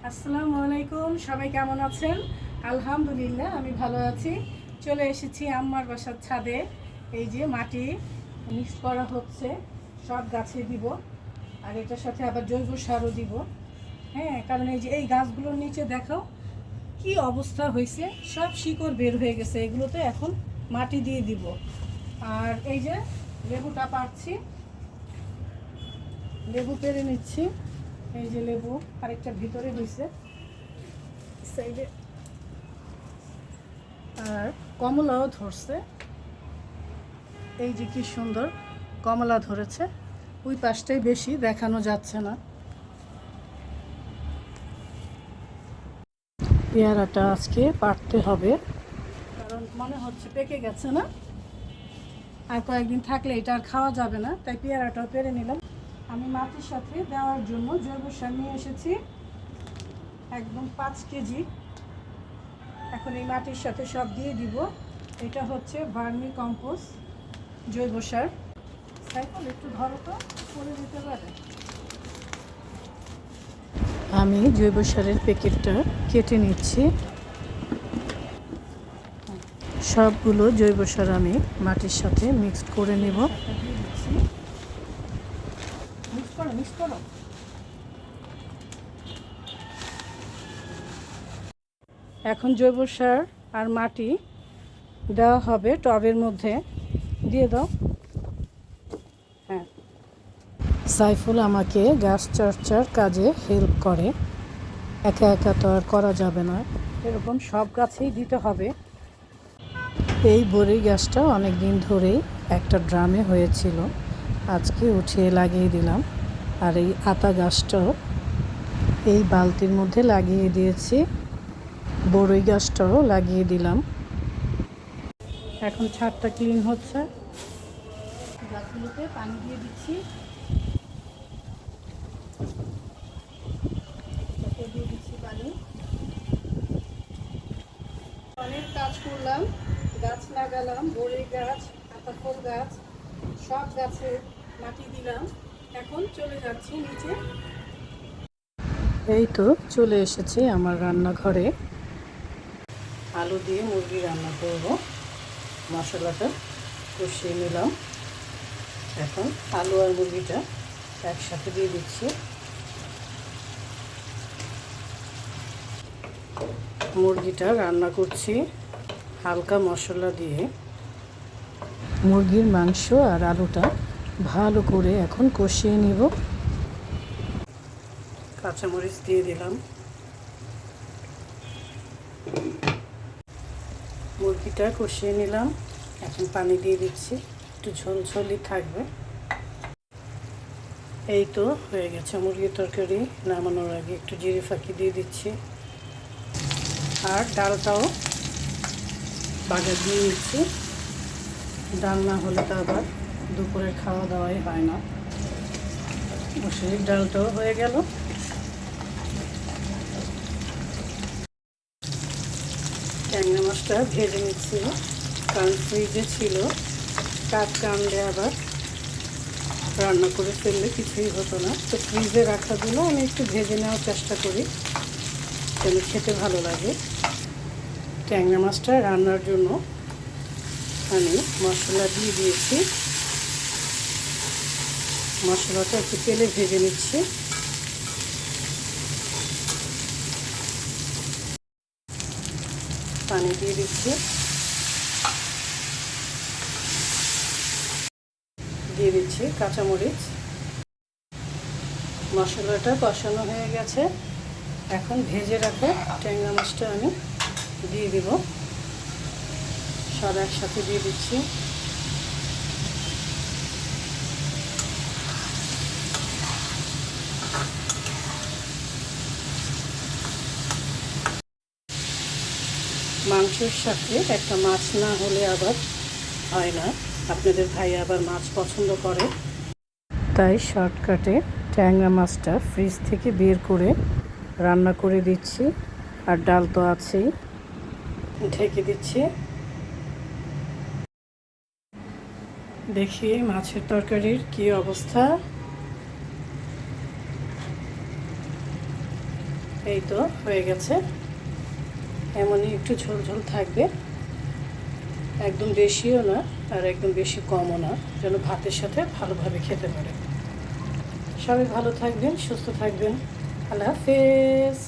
আসসালামু আলাইকুম, সবাই কেমন আছেন? আলহামদুলিল্লাহ আমি ভালো আছি। চলে এসেছি আম্মার বাসার ছাদে। এই যে মাটি মিক্স করা হচ্ছে, সব গাছে দিব, আর এটার সাথে আবার জৈব সারও দিব। হ্যাঁ, কারণ এই যে এই গাছগুলোর নিচে দেখো কি অবস্থা হয়েছে, সব শিকড় বের হয়ে গেছে। এগুলোতে এখন মাটি দিয়ে দিব। আর এই যে লেবুটা পাড়ছি, লেবু পেরে নিচ্ছি। এই যে লেবু আরেকটা ভিতরে হয়েছে সাইডে, আর কমলাও ধরছে। এই যে কি সুন্দর কমলা ধরেছে, ওই পাশটাই বেশি দেখানো যাচ্ছে না। পেয়ারাটা আজকে পাড়তে হবে, কারণ মনে হচ্ছে পেকে গেছে না, আর কয়েকদিন থাকলে এটা আর খাওয়া যাবে না, তাই পেয়ারাটাও পেরে নিলাম। আমি মাটির সাথে দেওয়ার জন্য জৈব সার নিয়ে এসেছি, একদম 5 কেজি। এখন এই মাটির সাথে সব দিয়ে দিব। এটা হচ্ছে ভার্মি কম্পোস্ট জৈব সার। সাইকেল একটু ধরো তো, পড়ে যেতে পারে। আমি জৈব সারের প্যাকেটটা কেটে নিচ্ছি। সবগুলো জৈব সার আমি মাটির সাথে মিক্স করে নেব। মিক্স করো। এখন জৈব সার আর মাটি দেওয়া হবে টবের মধ্যে, দিয়ে দাও। হ্যাঁ, সাইফুল আমাকে গাছ চর্চার কাজে হেল্প করে, একা একা তো আর করা যাবে না, এরকম সব গাছেই দিতে হবে। এই বড়ি গাছটা অনেক দিন ধরেই একটা ড্রামে হয়েছিল, আজকে উঠিয়ে লাগিয়ে দিলাম। আর এই আতা গাছটাও এই বালতির মধ্যে লাগিয়ে দিয়েছি, বড়ই গাছটাও লাগিয়ে দিলাম। এখন ছাদটা ক্লিন হচ্ছে, গাছগুলোতে পানি দিয়ে দিচ্ছি। দিয়ে দিচ্ছি পানি। অনেক কাজ করলাম, গাছ লাগালাম, বড়ই গাছ, আতা ফল গাছ, সব গাছে মাটি দিলাম। এখন চলে যাচ্ছি নিচে। এই তো চলে এসেছি আমার রান্নাঘরে, আলু দিয়ে মুরগি রান্না করব। মশলাটা কষিয়ে নিলাম, এখন আলু আর মুরগিটা একসাথে দিয়ে দিচ্ছি। মুরগিটা রান্না করছি হালকা মশলা দিয়ে। মুরগির মাংস আর আলুটা ভালো করে এখন কষিয়ে নিব। কাঁচামরিচ দিয়ে দিলাম, মুরগিটা কষিয়ে নিলাম। এখন পানি দিয়ে দিচ্ছি, একটু ঝোলঝোলি থাকবে। এই তো হয়ে গেছে মুরগির তরকারি। নামানোর আগে একটু জিরে ফাঁকি দিয়ে দিচ্ছি, আর ডালটাও বাগার দিয়ে নিচ্ছি। ডাল না হলে তো আবার দুপুরের খাওয়া দাওয়াই হয় না। মসুরির ডালটাও হয়ে গেল। ট্যাংরা মাছটা ভেজে নিচ্ছি, কারণ ফ্রিজে ছিল, টাটকা আনলে আবার রান্না করে ফেললে কিছুই হতো না। তো ফ্রিজে রাখাগুলো আমি একটু ভেজে নেওয়ার চেষ্টা করি, যেন খেতে ভালো লাগে। ট্যাংরা মাছটা রান্নার জন্য আমি মশলা দিয়ে দিয়েছি, মশলাটা একটু তেলে ভেজে নিচ্ছি। পানি দিয়ে দিচ্ছি, দিয়ে দিচ্ছি কাঁচামরিচ। মশলাটা কষানো হয়ে গেছে, এখন ভেজে রাখা ট্যাংরা মাছটা আমি দিয়ে দিব। সব একসাথে দিয়ে দিচ্ছি। মাংসের সাথে একটা মাছ না হলে আবার হয় না। আপনাদের ভাই আবার মাছ পছন্দ করে, তাই শর্টকাটে ট্যাংরা মাছটা ফ্রিজ থেকে বের করে রান্না করে দিচ্ছি। আর ডাল তো আছেই, ঢেকে দিচ্ছি। দেখি মাছের তরকারির কি অবস্থা। এই তো হয়ে গেছে। এমনই একটু ঝোল ঝোল থাকবে, একদম বেশিও না আর একদম বেশি কমও না, যেন ভাতের সাথে ভালোভাবে খেতে পারে। সবাই ভালো থাকবেন, সুস্থ থাকবেন। আল্লাহ হাফেজ।